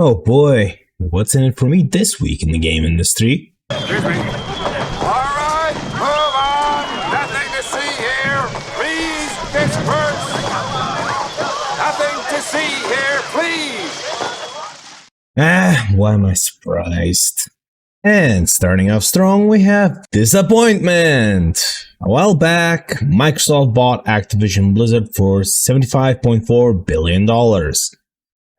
Oh boy, what's in it for me this week in the game industry? Excuse me. All right, move on. Nothing to see here. Please disperse. Nothing to see here, please. Why am I surprised? And starting off strong, we have disappointment. A while back, Microsoft bought Activision Blizzard for $75.4 billion.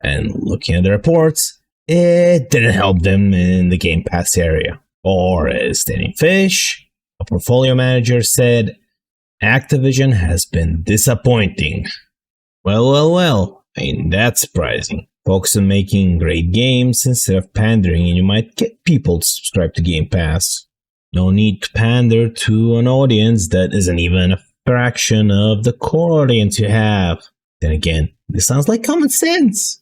And looking at the reports, it didn't help them in the Game Pass area. Or as Danny Fish, a portfolio manager, said, Activision has been disappointing. Well, ain't that surprising. Focus on making great games instead of pandering and you might get people to subscribe to Game Pass. No need to pander to an audience that isn't even a fraction of the core audience you have. Then again, this sounds like common sense.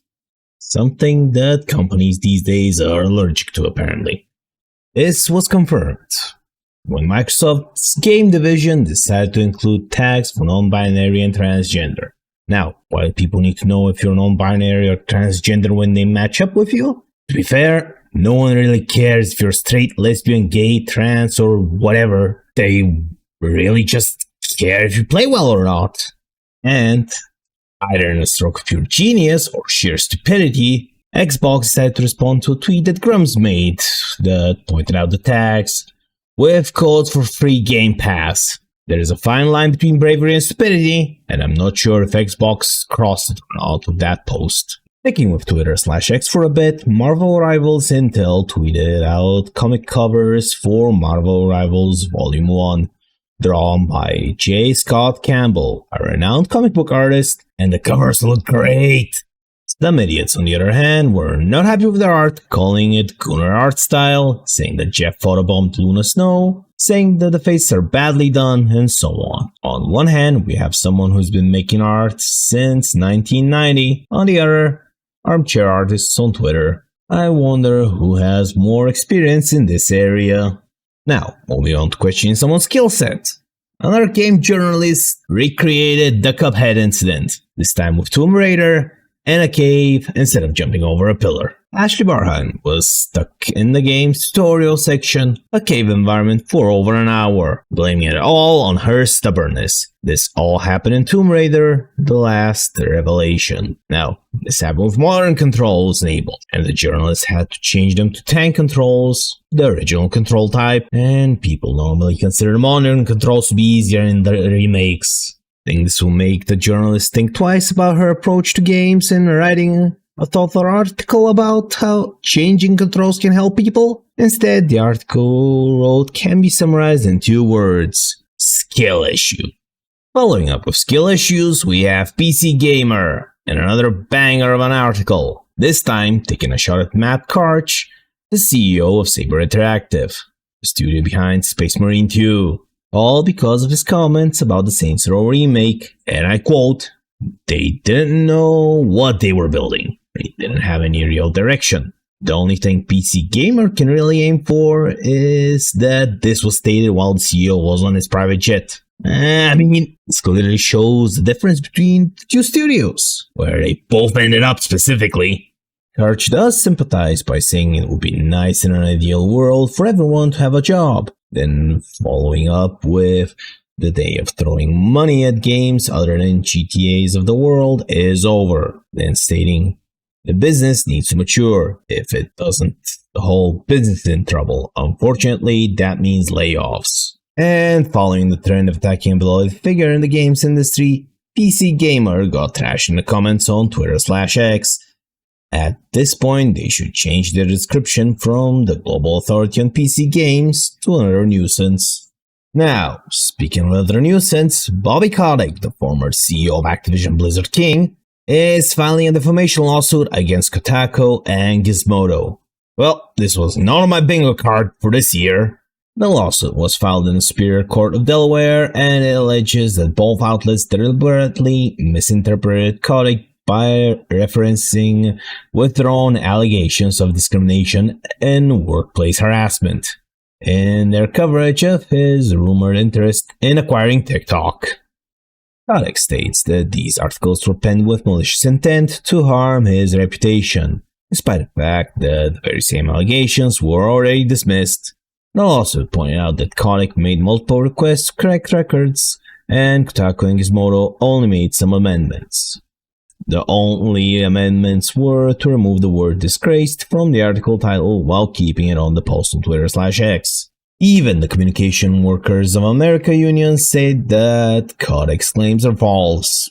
Something that companies these days are allergic to apparently. This was confirmed when Microsoft's game division decided to include tags for non-binary and transgender. Now, why do people need to know if you're non-binary or transgender when they match up with you? To be fair, no one really cares if you're straight, lesbian, gay, trans, or whatever. They really just care if you play well or not. And, either in a stroke of pure genius or sheer stupidity, Xbox decided to respond to a tweet that Grumps made that pointed out the tags with codes for free Game Pass. There is a fine line between bravery and stupidity, and I'm not sure if Xbox crossed it or not with that post. Sticking with Twitter/X for a bit, Marvel Rivals Intel tweeted out comic covers for Marvel Rivals Volume 1, drawn by J. Scott Campbell, a renowned comic book artist, and the covers look great. Some idiots, on the other hand, were not happy with their art, calling it Gunnar art style, saying that Jeff photobombed Luna Snow, saying that the faces are badly done, and so on. On one hand, we have someone who's been making art since 1990. On the other, armchair artists on Twitter. I wonder who has more experience in this area. Now, moving on to questioning someone's skill set. Another game journalist recreated the Cuphead incident, this time with Tomb Raider and a cave instead of jumping over a pillar. Ashley Barhan was stuck in the game's tutorial section, a cave environment, for over an hour, blaming it all on her stubbornness. This all happened in Tomb Raider, The Last Revelation. Now, this happened with modern controls enabled, and the journalist had to change them to tank controls, the original control type, and people normally consider modern controls to be easier in the remakes. I think this will make the journalist think twice about her approach to games and writing a thoughtful article about how changing controls can help people. Instead, the article wrote can be summarized in 2 words: skill issue. Following up with skill issues, we have PC Gamer, and another banger of an article, this time taking a shot at Matt Karch, the CEO of Saber Interactive, the studio behind Space Marine 2. All because of his comments about the Saints Row remake, and I quote, "They didn't know what they were building. They didn't have any real direction. The only thing PC Gamer can really aim for is that this was stated while the CEO was on his private jet." This clearly shows the difference between the 2 studios, where they both ended up specifically. Karch does sympathize by saying it would be nice in an ideal world for everyone to have a job. Then following up with the day of throwing money at games other than GTAs of the world is over. Then stating the business needs to mature. If it doesn't, the whole business is in trouble. Unfortunately, that means layoffs. And following the trend of attacking a beloved figure in the games industry, PC Gamer got trashed in the comments on Twitter/X. At this point, they should change their description from the global authority on PC games to another nuisance. Now, speaking of another nuisance, Bobby Kotick, the former CEO of Activision Blizzard King, is filing a defamation lawsuit against Kotaku and Gizmodo. Well, this was not on my bingo card for this year. The lawsuit was filed in the Superior Court of Delaware, and it alleges that both outlets deliberately misinterpreted Kotick by referencing withdrawn allegations of discrimination and workplace harassment in their coverage of his rumored interest in acquiring TikTok. Kotick states that these articles were penned with malicious intent to harm his reputation. despite the fact that the very same allegations were already dismissed. The lawsuit pointed out that Kotaku made multiple requests to correct records, and Kotaku and Gizmodo only made some amendments. The only amendments were to remove the word disgraced from the article title while keeping it on the post on Twitter/X. Even the Communication Workers of America union said that Kotaku's claims are false.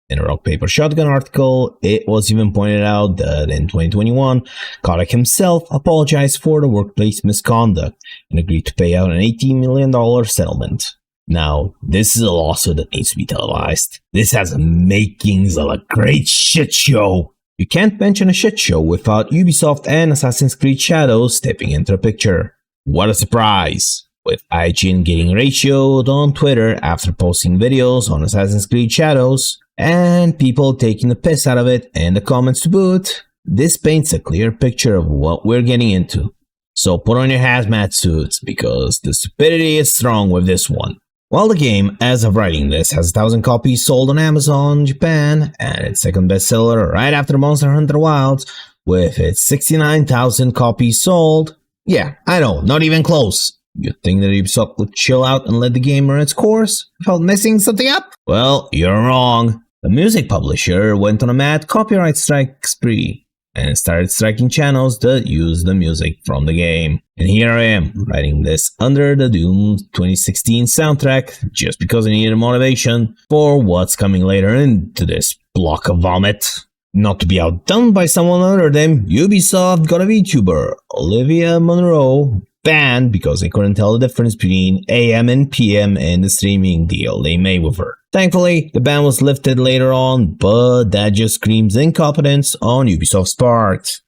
In a Rock Paper Shotgun article, it was even pointed out that in 2021, Kotaku himself apologized for the workplace misconduct and agreed to pay out an $18 million settlement. Now, this is a lawsuit that needs to be televised. This has the makings of a great shit show. You can't mention a shit show without Ubisoft and Assassin's Creed Shadows stepping into the picture. What a surprise! With IGN getting ratioed on Twitter after posting videos on Assassin's Creed Shadows, and people taking the piss out of it in the comments to boot, this paints a clear picture of what we're getting into. So put on your hazmat suits, because the stupidity is strong with this one. While the game, as of writing this, has 1,000 copies sold on Amazon Japan, and its second bestseller right after Monster Hunter Wilds, with its 69,000 copies sold, yeah, I know, not even close. You'd think that Ubisoft would chill out and let the game run its course without messing something up? Well, you're wrong. The music publisher went on a mad copyright strike spree and started striking channels that use the music from the game. And here I am, writing this under the Doom 2016 soundtrack just because I needed motivation for what's coming later into this block of vomit. Not to be outdone by someone other than Ubisoft got a VTuber, Olivia Monroe, banned because they couldn't tell the difference between AM and PM in the streaming deal they made with her. Thankfully, the ban was lifted later on, but that just screams incompetence on Ubisoft's part.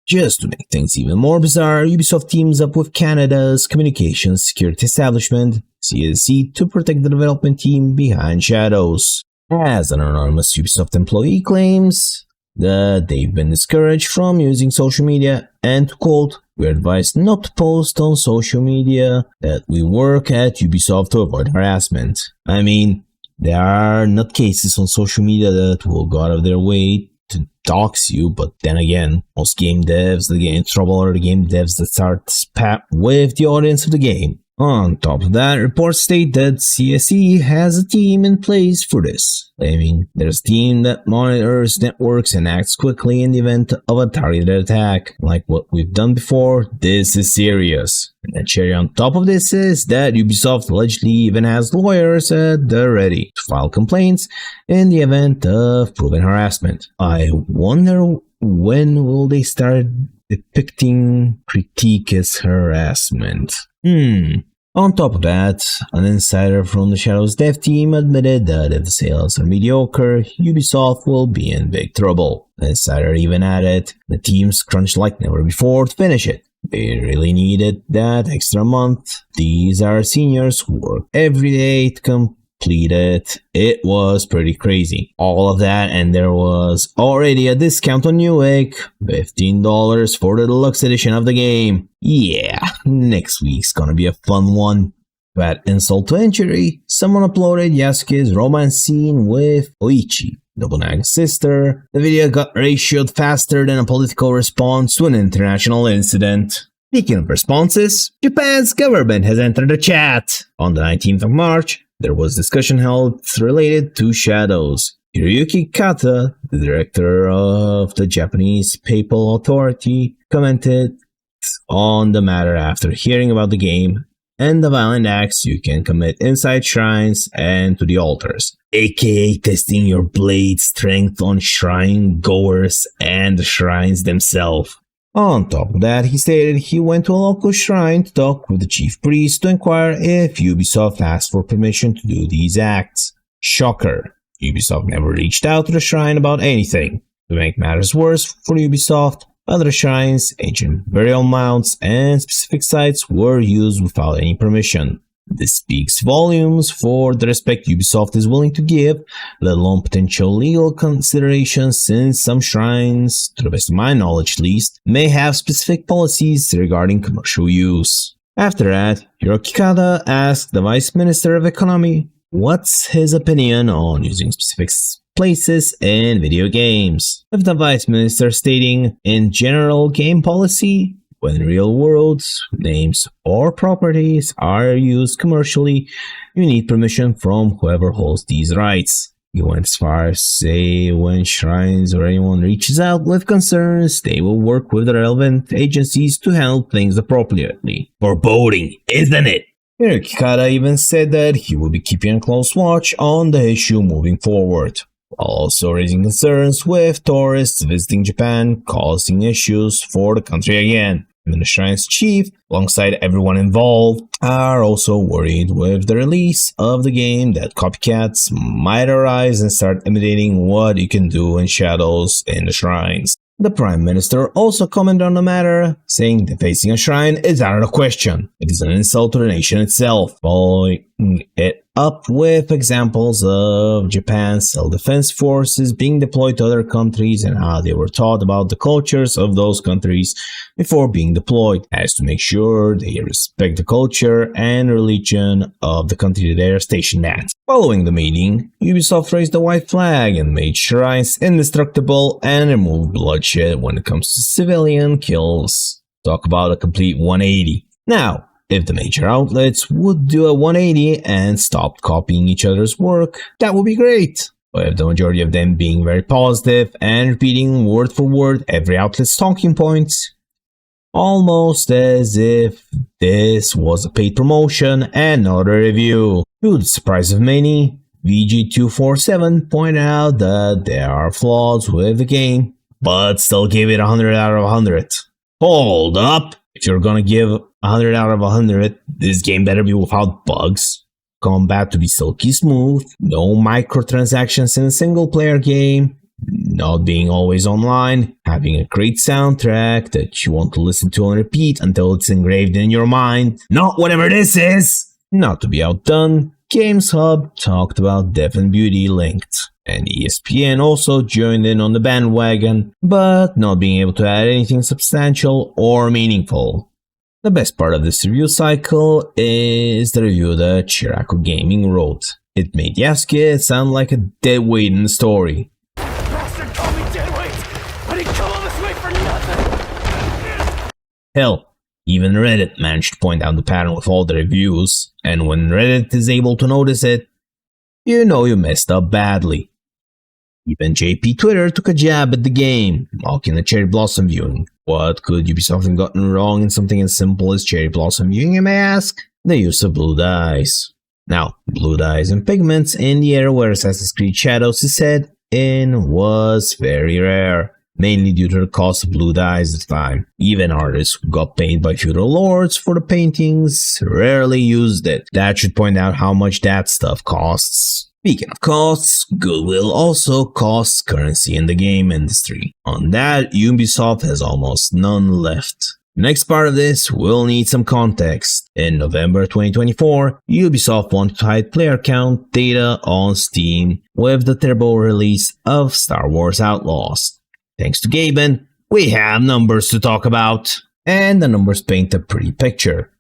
Just to make things even more bizarre, Ubisoft teams up with Canada's communications security establishment, CSC, to protect the development team behind Shadows. As an anonymous Ubisoft employee claims that they've been discouraged from using social media and, to quote, "We're advised not to post on social media that we work at Ubisoft to avoid harassment." I mean, there are nutcases on social media that will go out of their way to dox you, but then again, most game devs that get in trouble are the game devs that start spat with the audience of the game. On top of that, reports state that CSE has a team in place for this, claiming there's a team that monitors networks and acts quickly in the event of a targeted attack. Like what we've done before, this is serious. And the cherry on top of this is that Ubisoft allegedly even has lawyers at the ready to file complaints in the event of proven harassment. I wonder when will they start depicting critique as harassment. On top of that, an insider from the Shadows dev team admitted that if the sales are mediocre, Ubisoft will be in big trouble. The insider even added, the team's crunched like never before to finish it. They really needed that extra month. These are seniors who work every day to complete it. It was pretty crazy. All of that, and there was already a discount on Newegg, $15 for the deluxe edition of the game. Yeah, next week's gonna be a fun one. To add insult to injury, someone uploaded Yasuke's romance scene with Oichi, Nobunaga's sister. The video got ratioed faster than a political response to an international incident. Speaking of responses, Japan's government has entered the chat. On the 19th of March, there was discussion held related to Shadows. Hiroyuki Kata, the director of the Japanese Papal Authority, commented on the matter after hearing about the game and the violent acts you can commit inside shrines and to the altars, aka testing your blade strength on shrine goers and the shrines themselves. On top of that, he stated he went to a local shrine to talk with the chief priest to inquire if Ubisoft asked for permission to do these acts. Shocker, Ubisoft never reached out to the shrine about anything. To make matters worse for Ubisoft, other shrines, ancient burial mounds, and specific sites were used without any permission. This speaks volumes for the respect Ubisoft is willing to give, let alone potential legal considerations, since some shrines, to the best of my knowledge at least, may have specific policies regarding commercial use. After that, Hiroki Kata asked the Vice Minister of Economy what's his opinion on using specific places in video games, with the Vice Minister stating, in general game policy, when real world names or properties are used commercially, you need permission from whoever holds these rights. He went as far as say when shrines or anyone reaches out with concerns, they will work with the relevant agencies to handle things appropriately. Foreboding, isn't it? Kikata even said that he will be keeping a close watch on the issue moving forward, while also raising concerns with tourists visiting Japan causing issues for the country again. And the Shrine's chief, alongside everyone involved, are also worried with the release of the game that copycats might arise and start imitating what you can do in shadows in the shrines. The Prime Minister also commented on the matter, saying defacing a shrine is out of the question. It is an insult to the nation itself, following it up with examples of Japan's self-defense forces being deployed to other countries and how they were taught about the cultures of those countries before being deployed, as to make sure they respect the culture and religion of the country they are stationed at. Following the meeting, Ubisoft raised the white flag and made shrines indestructible and removed bloodshed when it comes to civilian kills. Talk about a complete 180. Now, if the major outlets would do a 180 and stop copying each other's work, that would be great. With the majority of them being very positive and repeating word for word every outlet's talking points, almost as if this was a paid promotion and not a review. To the surprise of many, VG247 pointed out that there are flaws with the game, but still gave it 100 out of 100. Hold up! If you're gonna give 100 out of 100, this game better be without bugs, combat to be silky smooth, no microtransactions in a single player game, not being always online, having a great soundtrack that you want to listen to on repeat until it's engraved in your mind, not whatever this is! Not to be outdone, Games Hub talked about Death and Beauty Linked, and ESPN also joined in on the bandwagon, but not being able to add anything substantial or meaningful. The best part of this review cycle is the review that Chiraku Gaming wrote. It made Yasuke sound like a deadweight in the story. Bastard called me deadweight! I didn't come all this way for nothing! Hell, even Reddit managed to point out the pattern with all the reviews, and when Reddit is able to notice it, you know you messed up badly. Even JP Twitter took a jab at the game, mocking the Cherry Blossom viewing. What could Ubisoft have gotten wrong in something as simple as Cherry Blossom viewing, you may ask? The use of blue dyes. Now, blue dyes and pigments in the era where Assassin's Creed Shadows is set in was very rare, mainly due to the cost of blue dyes at the time. Even artists who got paid by feudal lords for the paintings rarely used it. That should point out how much that stuff costs. Speaking of costs, goodwill also costs currency in the game industry. On that, Ubisoft has almost none left. Next part of this will need some context. In November 2024, Ubisoft wanted to hide player count data on Steam with the turbo release of Star Wars Outlaws. Thanks to Gaben, we have numbers to talk about, and the numbers paint a pretty picture.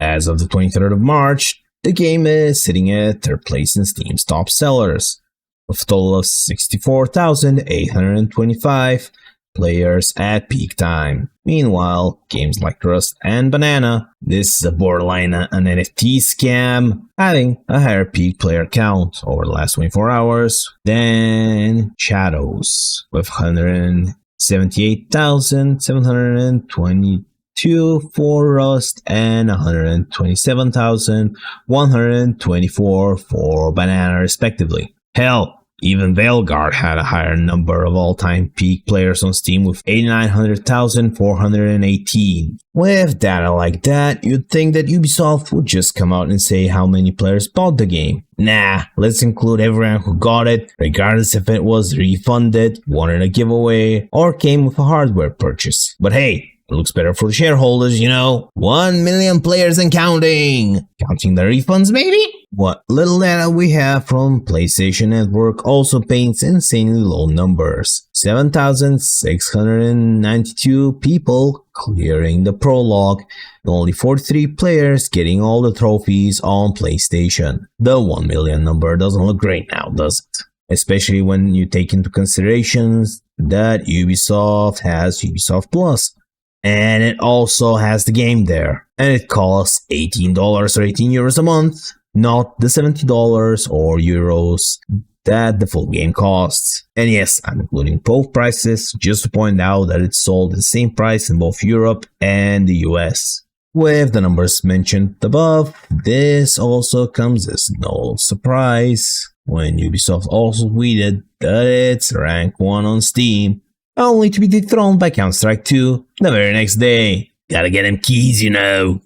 As of the 23rd of March, the game is sitting at third place in Steam's top sellers, with a total of 64,825 players at peak time. Meanwhile, games like Rust and Banana, this is a borderline an NFT scam, having a higher peak player count over the last 24 hours than Shadows, with 178,722 for Rust and 127,124 for Banana respectively. Hell, even Veilguard had a higher number of all-time peak players on Steam with 8,900,418. With data like that, you'd think that Ubisoft would just come out and say how many players bought the game. Nah, let's include everyone who got it, regardless if it was refunded, won in a giveaway, or came with a hardware purchase. But hey, it looks better for the shareholders, you know. 1 million players and counting! Counting the refunds, maybe? What little data we have from PlayStation Network also paints insanely low numbers. 7,692 people clearing the prologue, and only 43 players getting all the trophies on PlayStation. The 1 million number doesn't look great now, does it? especially when you take into considerations that Ubisoft has Ubisoft Plus, and it also has the game there, and it costs $18 or 18 euros a month, not the $70 or euros that the full game costs. And yes, I'm including both prices just to point out that it's sold at the same price in both Europe and the US. With the numbers mentioned above, this also comes as no surprise when Ubisoft also tweeted that it's rank 1 on Steam, only to be dethroned by Counter-Strike 2 the very next day. Gotta get them keys, you know.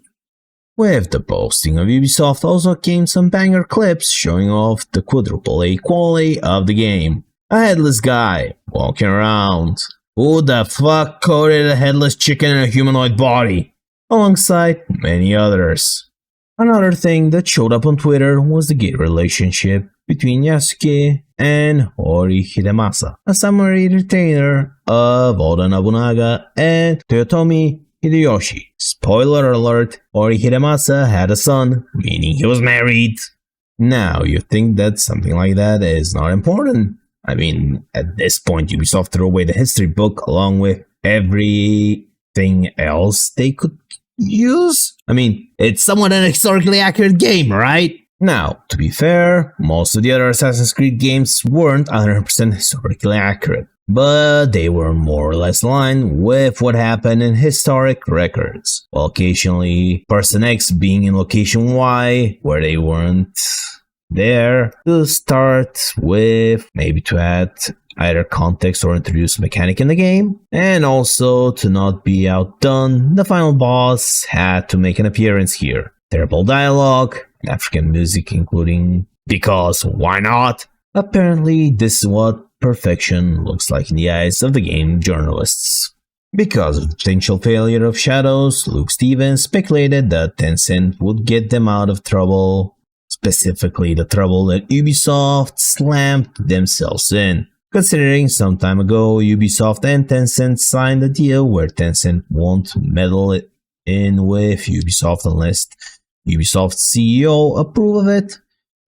With the posting of Ubisoft also came some banger clips showing off the quadruple A quality of the game. A headless guy walking around. Who the fuck coded a headless chicken in a humanoid body? Alongside many others. Another thing that showed up on Twitter was the gay relationship between Yasuke and Hori Hidemasa, a samurai retainer of Oda Nobunaga and Toyotomi Hideyoshi. Spoiler alert, Hori Hidemasa had a son, meaning he was married. Now, you think that something like that is not important? I mean, at this point, Ubisoft threw away the history book along with everything else they could use? I mean, it's somewhat an historically accurate game, right? Now, to be fair, most of the other Assassin's Creed games weren't 100% historically accurate, but they were more or less aligned with what happened in historic records, while occasionally Person X being in location Y where they weren't there, to start with, maybe to add either context or introduce a mechanic in the game, and also to not be outdone, the final boss had to make an appearance here. Terrible dialogue, African music including because why not? Apparently this is what perfection looks like in the eyes of the game journalists. Because of the potential failure of Shadows, Luke Stevens speculated that Tencent would get them out of trouble, specifically the trouble that Ubisoft slammed themselves in. Considering some time ago, Ubisoft and Tencent signed a deal where Tencent won't meddle in with Ubisoft unless Ubisoft's CEO approve of it.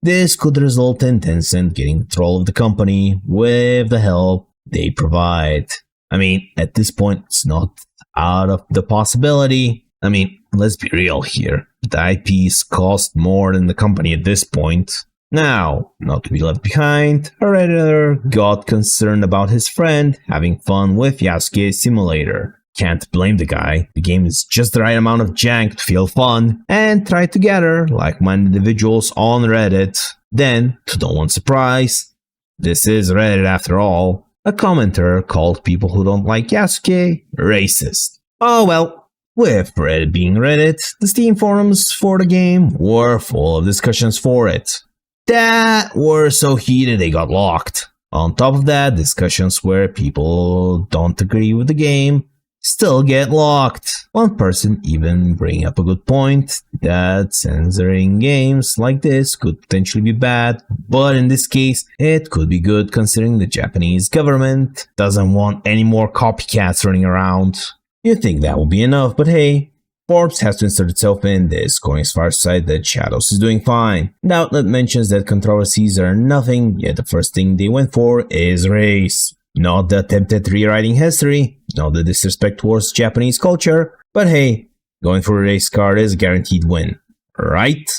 This could result in Tencent getting control of the company with the help they provide. I mean, at this point, it's not out of the possibility. I mean, let's be real here. The IPs cost more than the company at this point. Now, not to be left behind, a Redditor got concerned about his friend having fun with Yasuke Simulator. Can't blame the guy, the game is just the right amount of jank to feel fun, and tried to gather like-minded individuals on Reddit. Then, to no one's surprise, this is Reddit after all, a commenter called people who don't like Yasuke racist. Oh well, with Reddit being Reddit, the Steam forums for the game were full of discussions for it that were so heated they got locked. On top of that, discussions where people don't agree with the game still get locked. One person even bring up a good point that censoring games like this could potentially be bad, but in this case it could be good considering the Japanese government doesn't want any more copycats running around. You'd think that would be enough, but hey, Forbes has to insert itself in this, going as far as to say that Shadows is doing fine. The outlet mentions that controversies are nothing, yet the first thing they went for is race. Not the attempted rewriting history, not the disrespect towards Japanese culture, but hey, going for a race card is a guaranteed win, right?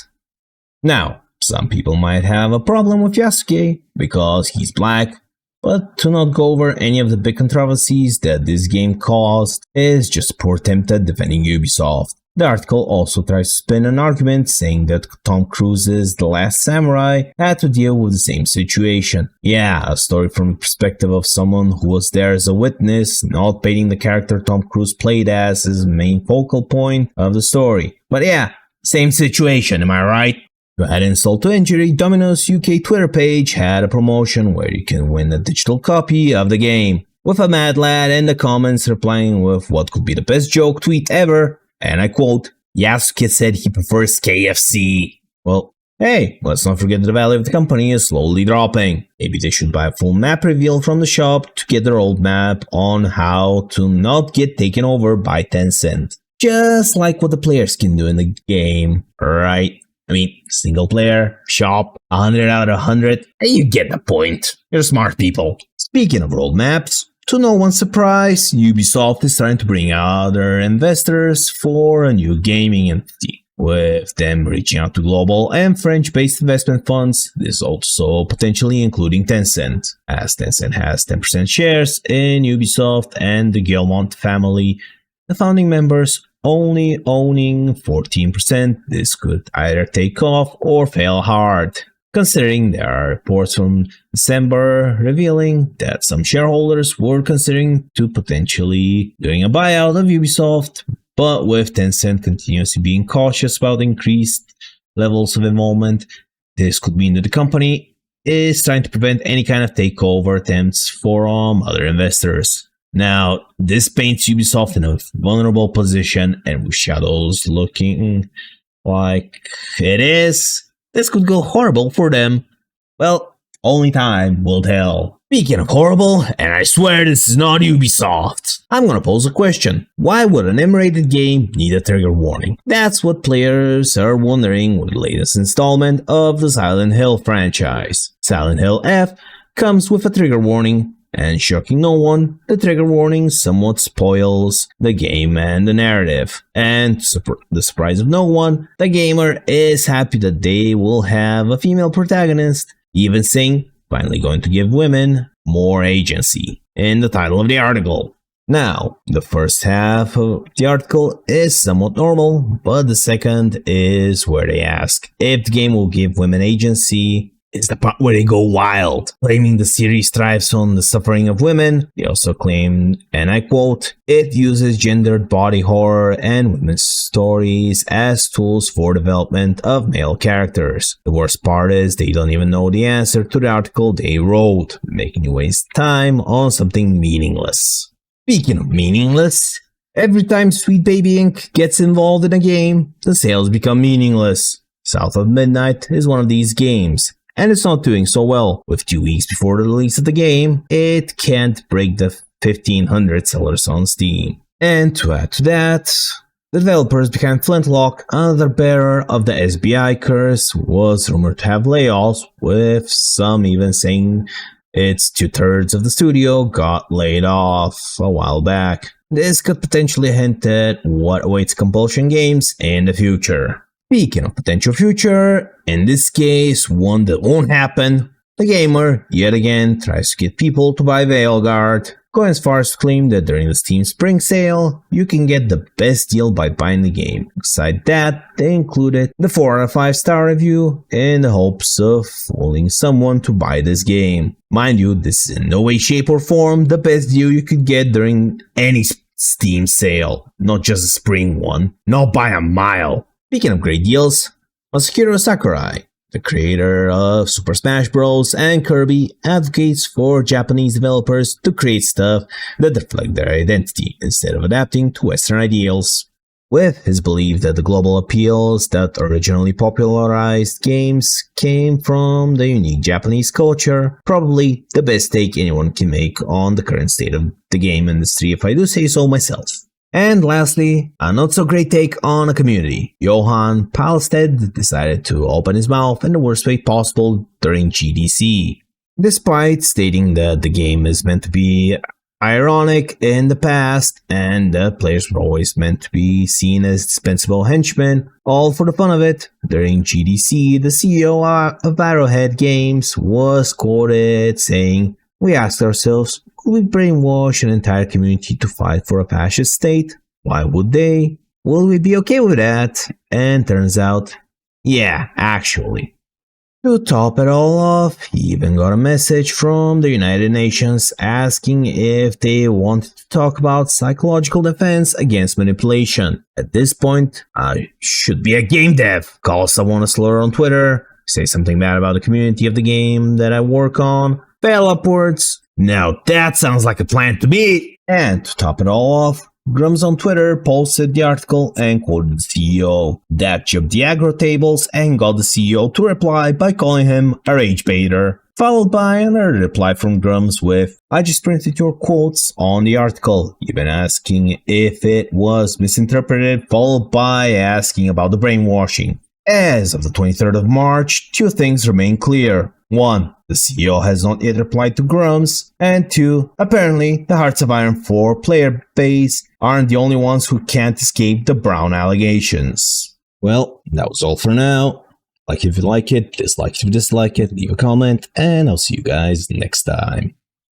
Now, some people might have a problem with Yasuke because he's black, but to not go over any of the big controversies that this game caused is just a poor attempt at defending Ubisoft. The article also tries to spin an argument saying that Tom Cruise's The Last Samurai had to deal with the same situation. Yeah, a story from the perspective of someone who was there as a witness, not painting the character Tom Cruise played as his main focal point of the story. But yeah, same situation, am I right? To add insult to injury, Domino's UK Twitter page had a promotion where you can win a digital copy of the game, with a mad lad in the comments replying with what could be the best joke tweet ever, and I quote, "Yasuke said he prefers KFC." Well, hey, let's not forget that the value of the company is slowly dropping. Maybe they should buy a full map reveal from the shop to get their old map on how to not get taken over by Tencent. Just like what the players can do in the game, right? I mean, single player, shop, 100 out of 100, and you get the point. You're smart people. Speaking of roadmaps, to no one's surprise, Ubisoft is trying to bring other investors for a new gaming entity. With them reaching out to global and French-based investment funds, this also potentially including Tencent, as Tencent has 10% shares in Ubisoft and the Guillemot family, the founding members only owning 14%. This could either take off or fail hard, considering there are reports from December revealing that some shareholders were considering to potentially doing a buyout of Ubisoft. But with Tencent continuously being cautious about increased levels of involvement, this could mean that the company is trying to prevent any kind of takeover attempts from other investors. Now, this paints Ubisoft in a vulnerable position, and with Shadows looking like it is, this could go horrible for them. Well, only time will tell. Speaking of horrible, and I swear this is not Ubisoft, I'm gonna pose a question. Why would an M-rated game need a trigger warning? That's what players are wondering with the latest installment of the Silent Hill franchise. Silent Hill F comes with a trigger warning, and shocking no one, the trigger warning somewhat spoils the game and the narrative. And to the surprise of no one, TheGamer is happy that they will have a female protagonist, even saying finally going to give women more agency in the title of the article. Now, the first half of the article is somewhat normal, but the second is where they ask if the game will give women agency. Is the part where they go wild, claiming the series thrives on the suffering of women. They also claim, and I quote, it uses gendered body horror and women's stories as tools for development of male characters. The worst part is they don't even know the answer to the article they wrote, making you waste time on something meaningless. Speaking of meaningless, every time Sweet Baby Inc. gets involved in a game, the sales become meaningless. South of Midnight is one of these games, and it's not doing so well. With 2 weeks before the release of the game, it can't break the 1,500 sellers on Steam. And to add to that, the developers behind Flintlock, another bearer of the SBI curse, was rumored to have layoffs, with some even saying it's 2/3 of the studio got laid off a while back. This could potentially hint at what awaits Compulsion Games in the future. Speaking of potential future, in this case, one that won't happen, TheGamer yet again tries to get people to buy Veilguard, going as far as to claim that during the Steam Spring Sale, you can get the best deal by buying the game. Beside that, they included the 4 out of 5 star review in the hopes of fooling someone to buy this game. Mind you, this is in no way, shape or form the best deal you could get during any Steam sale, not just a spring one, not by a mile. Speaking of great deals, Masahiro Sakurai, the creator of Super Smash Bros. And Kirby, advocates for Japanese developers to create stuff that reflect their identity instead of adapting to Western ideals. With his belief that the global appeals that originally popularized games came from the unique Japanese culture, probably the best take anyone can make on the current state of the game industry, if I do say so myself. And lastly, a not so great take on a community. Johan Palstead decided to open his mouth in the worst way possible during GDC. Despite stating that the game is meant to be ironic in the past and that players were always meant to be seen as dispensable henchmen, all for the fun of it, during GDC, the CEO of Arrowhead Games was quoted saying, "We asked ourselves, could we brainwash an entire community to fight for a fascist state? Why would they? Will we be okay with that?" And turns out, yeah, actually. To top it all off, he even got a message from the United Nations asking if they wanted to talk about psychological defense against manipulation. At this point, I should be a game dev. Call someone a slur on Twitter, say something bad about the community of the game that I work on, fail upwards. Now that sounds like a plan to me! And to top it all off, Grums on Twitter posted the article and quoted the CEO. That jumped the aggro tables and got the CEO to reply by calling him a rage baiter, followed by another reply from Grums with, "I just printed your quotes on the article," even asking if it was misinterpreted, followed by asking about the brainwashing. As of the 23rd of March, two things remain clear. 1. The CEO has not yet replied to Grum's, and 2. Apparently, the Hearts of Iron 4 player base aren't the only ones who can't escape the Brown allegations. Well, that was all for now. Like if you like it, dislike if you dislike it, leave a comment, and I'll see you guys next time.